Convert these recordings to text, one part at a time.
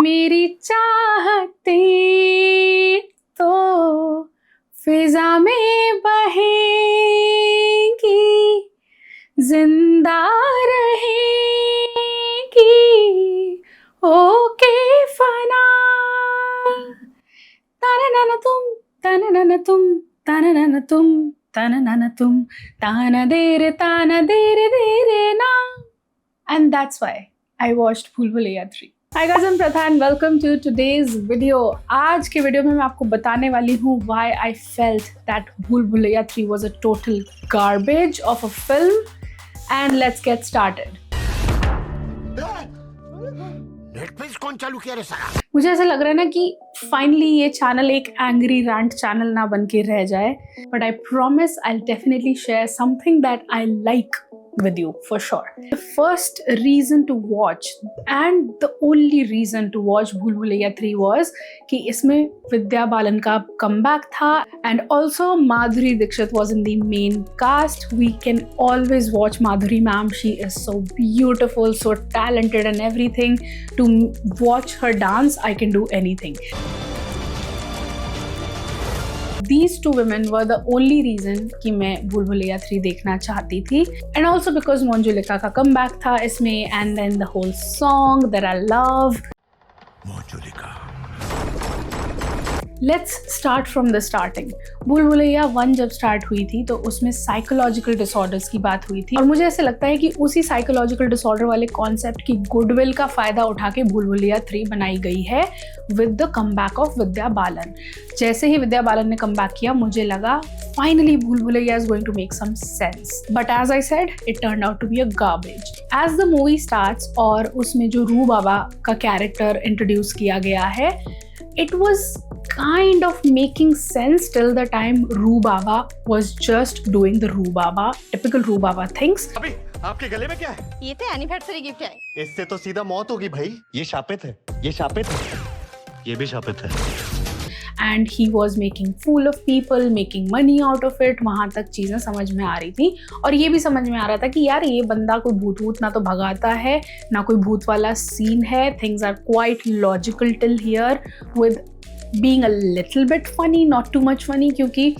मेरी चाहते तो फिजा में बहेगी, जिंदा रहेगी ओके फना। ताना तुम ताना तुम ताना तुम ताना तुम ताना देरे ना। And that's why I watched Bhool Bhulaiya 3. Hi guys, I'm Pratha and welcome to today's video. आज के वीडियो में मैं आपको बताने वाली हूँ why I felt that Bhool Bhulaiya 3 was a total garbage of a film. And let's get started. Netflix कौन चालू किया रे साला? मुझे ऐसा लग रहा है ना कि फाइनली ये चैनल एक एंग्री रैंट चैनल ना बन के रह जाए, but I promise I definitely share something that I like with you for sure. The first reason to watch and the only reason to watch Bhool Bhulaiya 3 was कि इसमें विद्या बालन का comeback था and also Madhuri Dixit was in the main cast. We can always watch Madhuri ma'am. She is so beautiful, so talented and everything. To watch her dance, I can do anything. These two women were the only reason कि मैं भूल भुलैया 3 देखना चाहती थी, and also because Manjulika का comeback था इसमें, and then the whole song that I love. Manjulika. Let's start from the starting. भूल भुलैया 1 जब स्टार्ट हुई थी तो उसमें साइकोलॉजिकल डिसऑर्डर्स की बात हुई थी, और मुझे ऐसे लगता है कि उसी साइकोलॉजिकल डिसऑर्डर वाले कॉन्सेप्ट की गुडविल का फायदा उठा के भूल भुलैया 3 बनाई गई है with the comeback of Vidya Balan. जैसे ही विद्या बालन ने कमबैक किया, मुझे लगा finally Bhool Bhulaiyaa is going to make some sense, but as I said it turned out to be a garbage. As the movie starts और उसमें जो रू बाबा का कैरेक्टर इंट्रोड्यूस किया गया है, it was kind of making sense till the time Roo Baba was just doing the Roo Baba, typical Roo Baba things. अभी आपके गले में क्या है? ये तो एनिवर्सरी गिफ्ट है. इससे तो सीधा मौत होगी भाई. ये शापित है, ये शापित है, ये भी शापित है. And he was making fool of people, making money out of it. वहाँ तक चीज़ें समझ में आ रही थी, और ये भी समझ में आ रहा था कि यार ये बंदा कोई भूत वूत ना तो भगाता है, ना कोई भूत वाला सीन है. Things are quite logical till here, with being a little bit funny, not too much funny, क्योंकि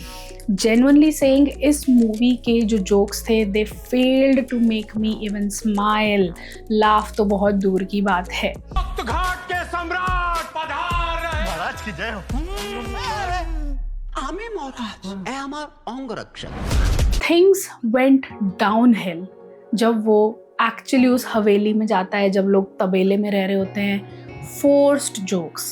genuinely saying इस मूवी के जो जोक्स थे they failed to make me even smile. Laugh तो बहुत दूर की बात है. तो घाट के सम्राट पधार रहे. महाराज की जय हो. आमी महाराज ए हमार अंग रक्षक. Things went downhill जब वो एक्चुअली उस हवेली में जाता है, जब लोग तबेले में रह रहे होते हैं. Forced jokes,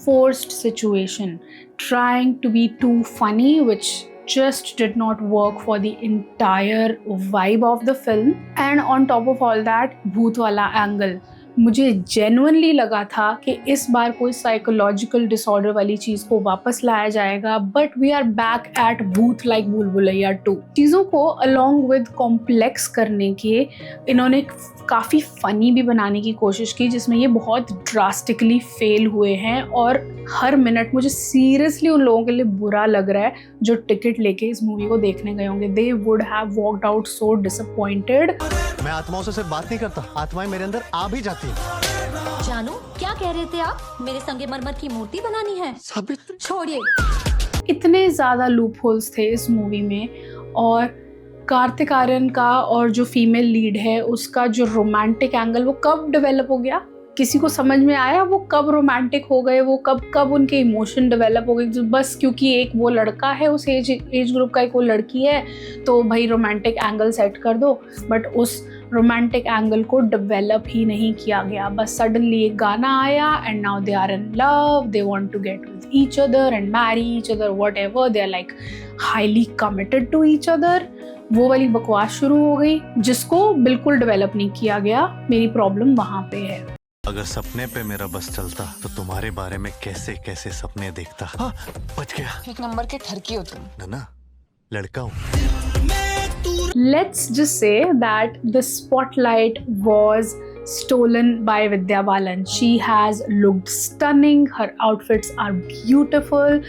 forced situation, trying to be too funny, which just did not work for the entire vibe of the film. And on top of all that, भूत वाला angle. मुझे genuinely लगा था कि इस बार कोई साइकोलॉजिकल डिसऑर्डर वाली चीज़ को वापस लाया जाएगा, but we are back at भूत लाइक भूल भुलैया 2. चीज़ों को अलॉन्ग विद कॉम्प्लेक्स करने के इन्होंने काफ़ी फ़नी भी बनाने की कोशिश की, जिसमें ये बहुत ड्रास्टिकली फेल हुए हैं. और हर मिनट मुझे सीरियसली उन लोगों के लिए बुरा लग रहा है जो टिकट लेके इस मूवी को देखने गए होंगे. They would have walked out so disappointed. मैं आत्माओं से सिर्फ बात नहीं करता, आत्माएं मेरे अंदर आ भी जाती हैं. जानू, क्या कह रहे थे आप? मेरे संगमरमर की मूर्ति बनानी है? साबित्री. छोड़िए. इतने ज़्यादा लूप होल्स थे इस मूवी में, और कार्तिक आर्यन का और जो फीमेल लीड है उसका जो रोमांटिक एंगल वो कब डेवलप हो गया, किसी को समझ में आया? वो कब रोमांटिक हो गए, वो कब उनके इमोशन डेवलप हो गए? बस क्योंकि एक वो लड़का है उस एज ग्रुप का, एक वो लड़की है, तो भाई रोमांटिक एंगल सेट कर दो. बट उस रोमांटिक एंगल को डेवलप ही नहीं किया गया. बस सडनली एक गाना आया and now they are in love, they want to get with each other and marry each other, whatever. They are like highly committed to each other. वो वाली बकवास शुरू हो गई जिसको बिल्कुल डेवलप नहीं किया गया. मेरी प्रॉब्लम वहाँ पे है. अगर सपने पे मेरा बस चलता तो तुम्हारे बारे में कैसे कैसे सपने देखता. हाँ, बच गया. एक नंबर के ठरकी हो तुम. ना लड़का हूँ. Let's just say that the spotlight was stolen by Vidya Balan. She has looked stunning, her outfits are beautiful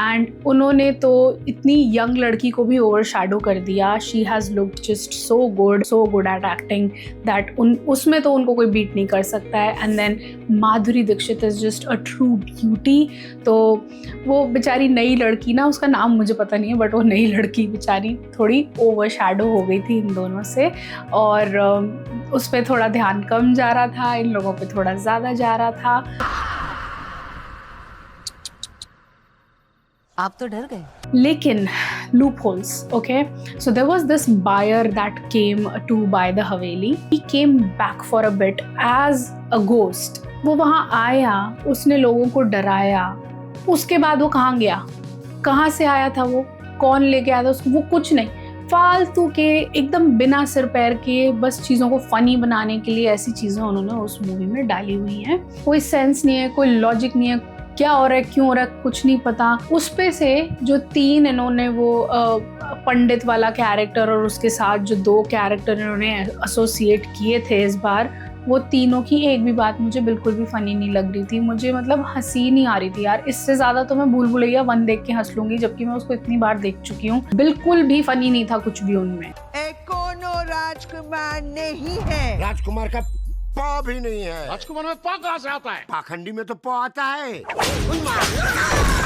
and उन्होंने तो इतनी young लड़की को भी overshadow कर दिया. She has looked just so good at acting that उसमें तो उनको कोई beat नहीं कर सकता है. And then Madhuri Dixit is just a true beauty. तो वो बेचारी नई लड़की ना, उसका नाम मुझे पता नहीं है, बट वो नई लड़की बेचारी थोड़ी ओवरशैडो हो गई थी इन दोनों से, और उस पर थोड़ा ध्यान कम जा रहा था, इन लोगों पे थोड़ा ज़्यादा जा रहा था. आप तो डर गए. लेकिन loopholes, okay? So there was this buyer that came to buy the Haveli. He came back for a bit as a ghost. वो वहाँ आया, उसने लोगों को डराया, उसके बाद वो कहाँ गया, कहाँ से आया था, वो कौन लेके आया था उसको, वो कुछ नहीं, फालतू के एकदम बिना सिर पैर के बस चीज़ों को फनी बनाने के लिए ऐसी चीज़ें उन्होंने उस मूवी में डाली हुई हैं. कोई सेंस नहीं है, कोई लॉजिक नहीं है, क्या हो रहा है, क्यों हो रहा है, कुछ नहीं पता. उस पे से जो 3 इन्होंने वो पंडित वाला कैरेक्टर और उसके साथ जो 2 कैरेक्टर इन्होंने एसोसिएट किए थे इस बार, वो तीनों की एक भी बात मुझे बिल्कुल भी फनी नहीं लग रही थी. मुझे मतलब हंसी नहीं आ रही थी यार. इससे ज़्यादा तो मैं भूल भुलैया 1 देख के हंस लूँगी, जबकि मैं उसको इतनी बार देख चुकी हूँ. बिल्कुल भी फनी नहीं था कुछ भी उनमें. कोनो राजकुमार नहीं है. राजकुमार का पा भी नहीं है. राजकुमार में पा कहाँ से आता है? पाखंडी में तो पा आता है.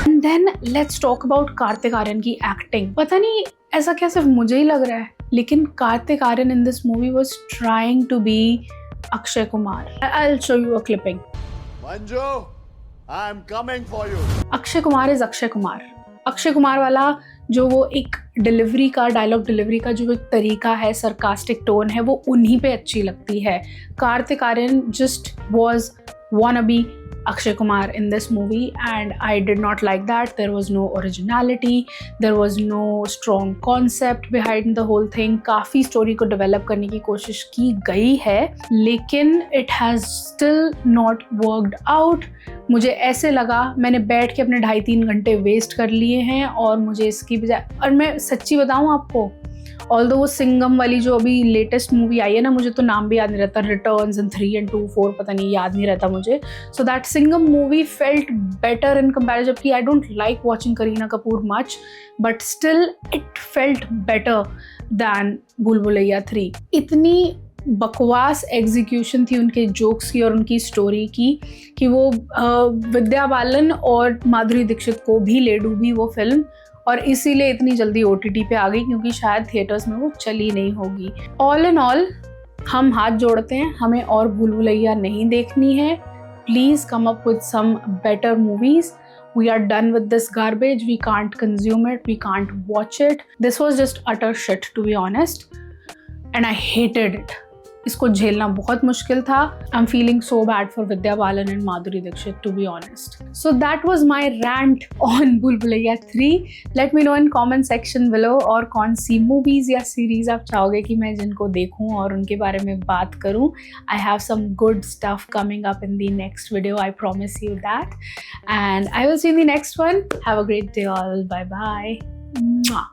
And then let's talk about Kartik Aaryan की एक्टिंग. पता नहीं ऐसा क्या सिर्फ मुझे ही लग रहा है, लेकिन Kartik Aaryan in this movie was trying to be Akshay Kumar. I'll show you a clipping. Manju, I'm coming for you. Akshay Kumar is Akshay Kumar. Akshay Kumar वाला जो वो एक डिलीवरी का, डायलॉग डिलीवरी का जो एक तरीका है, सरकास्टिक टोन है, वो उन्हीं पे अच्छी लगती है. Kartik Aaryan just was wannabe Akshay Kumar in this movie and I did not like that. There was no originality, there was no strong concept behind the whole thing. काफ़ी स्टोरी को डेवलप करने की कोशिश की गई है, लेकिन it has still not worked out. मुझे ऐसे लगा मैंने बैठ के अपने 2.5-3 घंटे वेस्ट कर लिए हैं, और मुझे इसकी बजाय, और मैं सच्ची बताऊँ आपको, ऑल्दो वो सिंघम वाली जो अभी लेटेस्ट मूवी आई है ना, मुझे तो नाम भी याद नहीं रहता, रिटर्न्स एंड 3 and 2 4 पता नहीं, याद नहीं रहता मुझे. So that Singham movie felt better in comparison, जबकि I don't like watching Kareena Kapoor much, but still it felt better than Bhool Bhulaiyaa 3. इतनी बकवास एग्जीक्यूशन थी उनके जोक्स की और उनकी स्टोरी की कि वो विद्या बालन और माधुरी दीक्षित को भी ले डूबी वो फिल्म, और इसीलिए इतनी जल्दी OTT पे आ गई, क्योंकि शायद थिएटर्स में वो चली नहीं होगी. ऑल इन ऑल हम हाथ जोड़ते हैं, हमें और भूल भुलैया नहीं देखनी है. Please come up with some better movies. We are done with this garbage. We can't consume it. We can't watch it. This was just utter shit, to be honest. And I hated it. इसको झेलना बहुत मुश्किल था. I'm feeling so bad for Vidya Balan and Madhuri Dixit, to be honest. So that was my rant on Bhool Bhulaiya 3. Let me know in comment section below और कौन सी movies या series आप चाहोगे कि मैं जिनको देखूं और उनके बारे में बात करूं. I have some good stuff coming up in the next video. I promise you that. And I will see you in the next one. Have a great day all. Bye bye. Mwah.